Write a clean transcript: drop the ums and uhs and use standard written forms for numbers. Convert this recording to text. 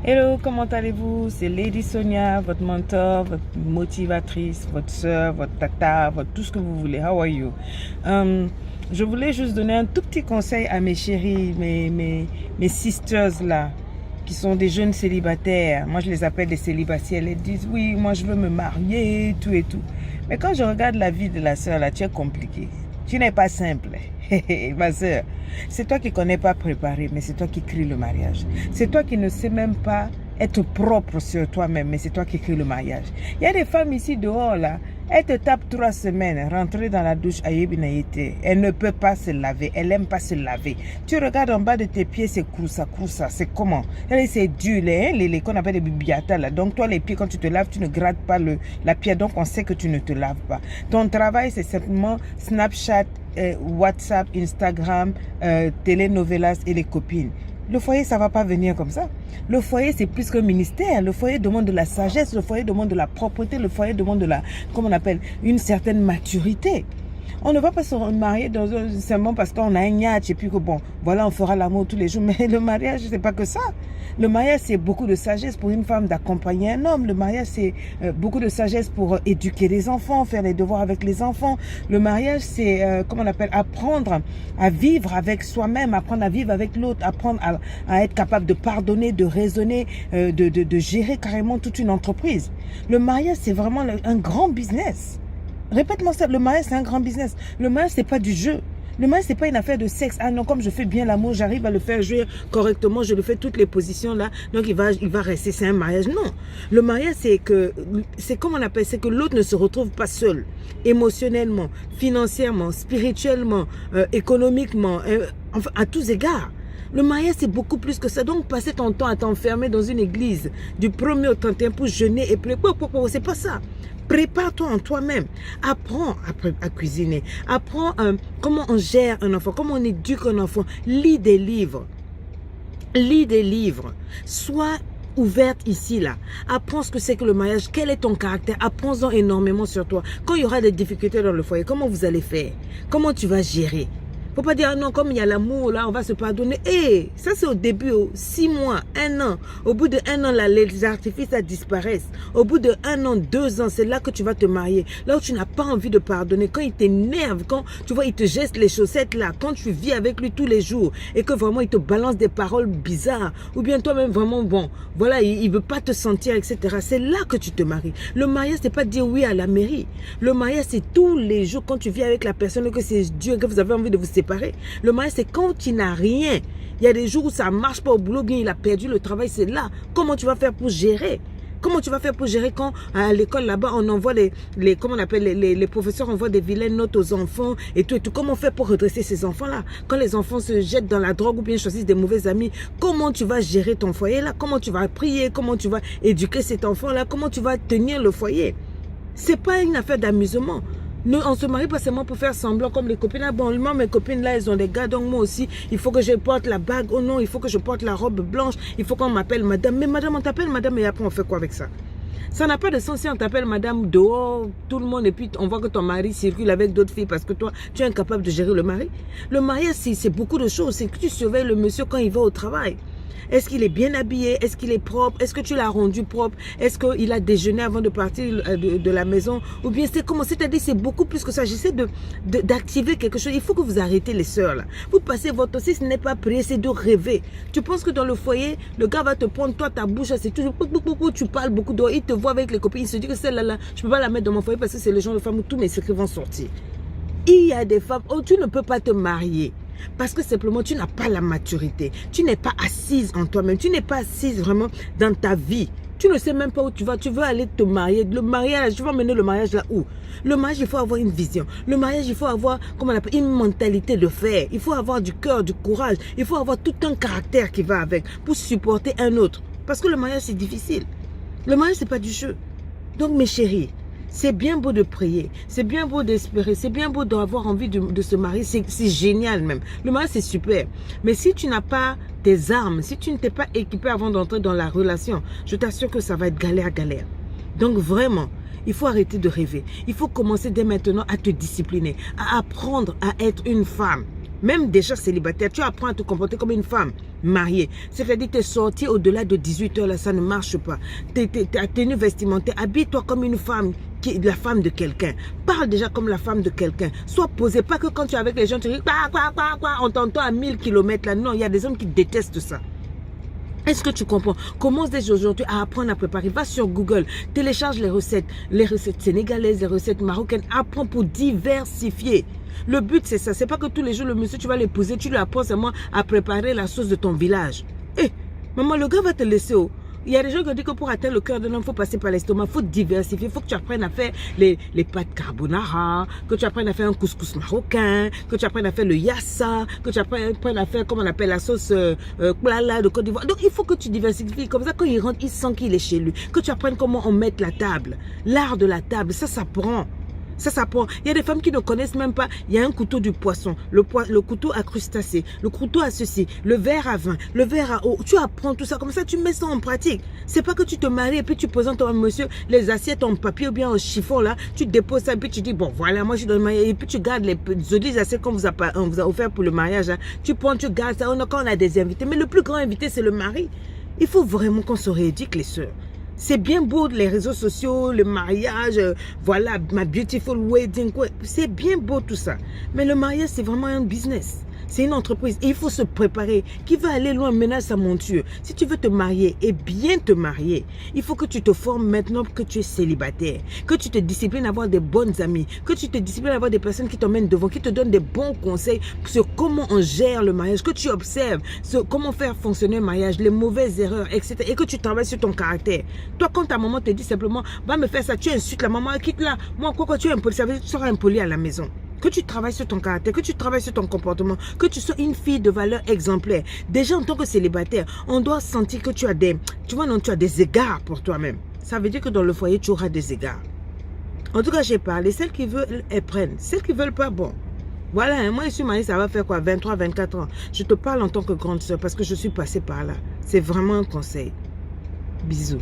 Hello, comment allez-vous? C'est Lady Sonia, votre mentor, votre motivatrice, votre soeur, votre tata, votre tout ce que vous voulez. How are you? Je voulais juste donner un tout petit conseil à mes chéris, mes sisters là, qui sont des jeunes célibataires. Moi, je les appelle des célibataires. Elles disent, oui, moi, je veux me marier, tout et tout. Mais quand je regarde la vie de la soeur là, tu es compliquée. Tu n'es pas simple. Ma soeur, c'est toi qui ne connais pas préparer, mais c'est toi qui crée le mariage. C'est toi qui ne sais même pas être propre sur toi-même, mais c'est toi qui crée le mariage. Il y a des femmes ici dehors, là, elles te tapent 3 semaines, rentrer dans la douche, elle ne peut pas se laver, elle n'aime pas se laver. Tu regardes en bas de tes pieds, c'est croussa, c'est comment? C'est dur, les qu'on appelle les bibiatas, là. Donc toi, les pieds, quand tu te laves, tu ne grattes pas la pierre, donc on sait que tu ne te laves pas. Ton travail, c'est simplement Snapchat, WhatsApp, Instagram, telenovelas et les copines. Le foyer, ça ne va pas venir comme ça. Le foyer, c'est plus qu'un ministère. Le foyer demande de la sagesse, le foyer demande de la propreté, le foyer demande de la, comment on appelle, une certaine maturité. On ne va pas se marier seulement parce qu'on a un yacht et puis que bon, voilà, on fera l'amour tous les jours. Mais le mariage, c'est pas que ça. Le mariage, c'est beaucoup de sagesse pour une femme d'accompagner un homme. Le mariage, c'est beaucoup de sagesse pour éduquer les enfants, faire les devoirs avec les enfants. Le mariage, c'est, comment on appelle, apprendre à vivre avec soi-même, apprendre à vivre avec l'autre, apprendre à être capable de pardonner, de raisonner, de gérer carrément toute une entreprise. Le mariage, c'est vraiment un grand business. Répète-moi ça, le mariage c'est un grand business. Le mariage c'est pas du jeu. Le mariage c'est pas une affaire de sexe. Ah non, comme je fais bien l'amour, j'arrive à le faire jouer correctement, je le fais toutes les positions là, donc il va rester, c'est un mariage. Non, le mariage c'est comme on appelle, c'est que l'autre ne se retrouve pas seul, émotionnellement, financièrement, spirituellement, économiquement, enfin à tous égards. Le mariage, c'est beaucoup plus que ça. Donc, passer ton temps à t'enfermer dans une église du 1er au 31 pour jeûner et prier, c'est pas ça. Prépare-toi en toi-même. Apprends à cuisiner. Apprends comment on gère un enfant, comment on éduque un enfant. Lis des livres. Lis des livres. Sois ouverte ici, là. Apprends ce que c'est que le mariage. Quel est ton caractère? Apprends-en énormément sur toi. Quand il y aura des difficultés dans le foyer, comment vous allez faire? Comment tu vas gérer? Faut pas dire, ah non, comme il y a l'amour, là, on va se pardonner. Eh, ça c'est au début, 6 mois, 1 an. Au bout de 1 an, là, les artifices, ça disparaissent. Au bout de 1 an, 2 ans, c'est là que tu vas te marier. Là où tu n'as pas envie de pardonner, quand il t'énerve, quand, tu vois, il te geste les chaussettes, là, quand tu vis avec lui tous les jours, et que vraiment, il te balance des paroles bizarres, ou bien toi-même, vraiment, bon, voilà, il veut pas te sentir, etc. C'est là que tu te maries. Le mariage, c'est pas dire oui à la mairie. Le mariage, c'est tous les jours, quand tu vis avec la personne, que c'est Dieu, que vous avez envie de vous séparer. Le mariage, c'est quand tu n'as rien. Il y a des jours où ça ne marche pas au boulot, bien il a perdu le travail, c'est là. Comment tu vas faire pour gérer? Comment tu vas faire pour gérer quand à l'école là-bas on envoie comment on appelle les professeurs envoient des vilaines notes aux enfants et tout et tout. Comment on fait pour redresser ces enfants-là? Quand les enfants se jettent dans la drogue ou bien choisissent des mauvais amis, comment tu vas gérer ton foyer là? Comment tu vas prier? Comment tu vas éduquer cet enfant-là? Comment tu vas tenir le foyer? C'est pas une affaire d'amusement. Nous, on se marie pas seulement pour faire semblant comme les copines. Ah bon, moi, mes copines là, elles ont des gars, donc moi aussi, il faut que je porte la bague. Oh non, il faut que je porte la robe blanche. Il faut qu'on m'appelle madame. Mais madame, on t'appelle madame et après on fait quoi avec ça? Ça n'a pas de sens si on t'appelle madame dehors, tout le monde, et puis on voit que ton mari circule avec d'autres filles parce que toi, tu es incapable de gérer le mari. Le mariage, c'est beaucoup de choses. C'est que tu surveilles le monsieur quand il va au travail. Est-ce qu'il est bien habillé? Est-ce qu'il est propre? Est-ce que tu l'as rendu propre? Est-ce qu'il a déjeuné avant de partir de la maison? Ou bien c'est comment? C'est-à-dire c'est beaucoup plus que ça. J'essaie d'activer quelque chose. Il faut que vous arrêtez les sœurs là. Vous passez votre temps. Si ce n'est pas prier, c'est de rêver. Tu penses que dans le foyer, le gars va te prendre toi ta bouche. C'est toujours tu parles beaucoup d'eau. Il te voit avec les copines. Il se dit que celle-là, je ne peux pas la mettre dans mon foyer parce que c'est le genre de femme où tous mes secrets vont sortir. Il y a des femmes où tu ne peux pas te marier. Parce que simplement, tu n'as pas la maturité. Tu n'es pas assise en toi-même. Tu n'es pas assise vraiment dans ta vie. Tu ne sais même pas où tu vas. Tu veux aller te marier. Le mariage, tu vas mener le mariage là où? Le mariage, il faut avoir une vision. Le mariage, il faut avoir, comment on appelle, une mentalité de fer. Il faut avoir du cœur, du courage. Il faut avoir tout un caractère qui va avec pour supporter un autre. Parce que le mariage, c'est difficile. Le mariage, ce n'est pas du jeu. Donc, mes chéris, c'est bien beau de prier, c'est bien beau d'espérer, c'est bien beau d'avoir envie de se marier, c'est génial même. Le mariage, c'est super. Mais si tu n'as pas tes armes, si tu ne t'es pas équipé avant d'entrer dans la relation, je t'assure que ça va être galère. Donc vraiment, il faut arrêter de rêver. Il faut commencer dès maintenant à te discipliner, à apprendre à être une femme même déjà célibataire, tu apprends à te comporter comme une femme mariée. C'est-à-dire que tes sorties au-delà de 18 heures, là, ça ne marche pas. Ta tenue vestimentaire, habille-toi comme une femme, la femme de quelqu'un. Parle déjà comme la femme de quelqu'un. Sois posé, pas que quand tu es avec les gens, tu dis quoi, on t'entend à 1000 km là. Non, il y a des hommes qui détestent ça. Est-ce que tu comprends? Commence dès aujourd'hui à apprendre à préparer. Va sur Google, télécharge les recettes sénégalaises, les recettes marocaines. Apprends pour diversifier. Le but, c'est ça. C'est pas que tous les jours, le monsieur, tu vas l'épouser, tu lui apprends seulement à préparer la sauce de ton village. Eh, maman, le gars va te laisser. Oh. Il y a des gens qui disent que pour atteindre le cœur d'un homme, il faut passer par l'estomac, il faut diversifier, il faut que tu apprennes à faire les pâtes carbonara, que tu apprennes à faire un couscous marocain, que tu apprennes à faire le yassa, que tu apprennes à faire, comment on appelle la sauce klala de Côte d'Ivoire. Donc il faut que tu diversifies, comme ça quand il rentre, il sent qu'il est chez lui. Que tu apprennes comment on met la table, l'art de la table, ça s'apprend. Ça s'apprend. Il y a des femmes qui ne connaissent même pas. Il y a un couteau du poisson, le couteau à crustacés, le couteau à ceci, le verre à vin, le verre à eau. Tu apprends tout ça. Comme ça, tu mets ça en pratique. C'est pas que tu te maries et puis tu présentes à un monsieur les assiettes en papier ou bien en chiffon là. Tu déposes ça et puis tu dis, bon, voilà, moi je suis dans le mariage. Et puis tu gardes les jolies assiettes qu'on vous a offert pour le mariage. Hein. Tu prends, tu gardes ça. Quand on a des invités. Mais le plus grand invité, c'est le mari. Il faut vraiment qu'on se rééduque, les sœurs. C'est bien beau les réseaux sociaux, le mariage, voilà, ma beautiful wedding, c'est bien beau tout ça. Mais le mariage, c'est vraiment un business. C'est une entreprise et il faut se préparer. Qui veut aller loin ménage sa monture. Si tu veux te marier et bien te marier, il faut que tu te formes maintenant que tu es célibataire. Que tu te disciplines à avoir des bonnes amies. Que tu te disciplines à avoir des personnes qui t'emmènent devant, qui te donnent des bons conseils sur comment on gère le mariage. Que tu observes sur comment faire fonctionner le mariage, les mauvaises erreurs, etc. Et que tu travailles sur ton caractère. Toi, quand ta maman te dit simplement, va me faire ça, tu insultes la maman, quitte-la. Moi, quoi, tu es impoli, ça veut dire que tu seras impoli à la maison. Que tu travailles sur ton caractère, que tu travailles sur ton comportement, que tu sois une fille de valeur exemplaire. Déjà, en tant que célibataire, on doit sentir que tu as des égards pour toi-même. Ça veut dire que dans le foyer, tu auras des égards. En tout cas, j'ai parlé. Celles qui veulent, elles prennent. Celles qui veulent pas, bon. Voilà, hein, moi, je suis mariée, ça va faire quoi, 23, 24 ans. Je te parle en tant que grande sœur parce que je suis passée par là. C'est vraiment un conseil. Bisous.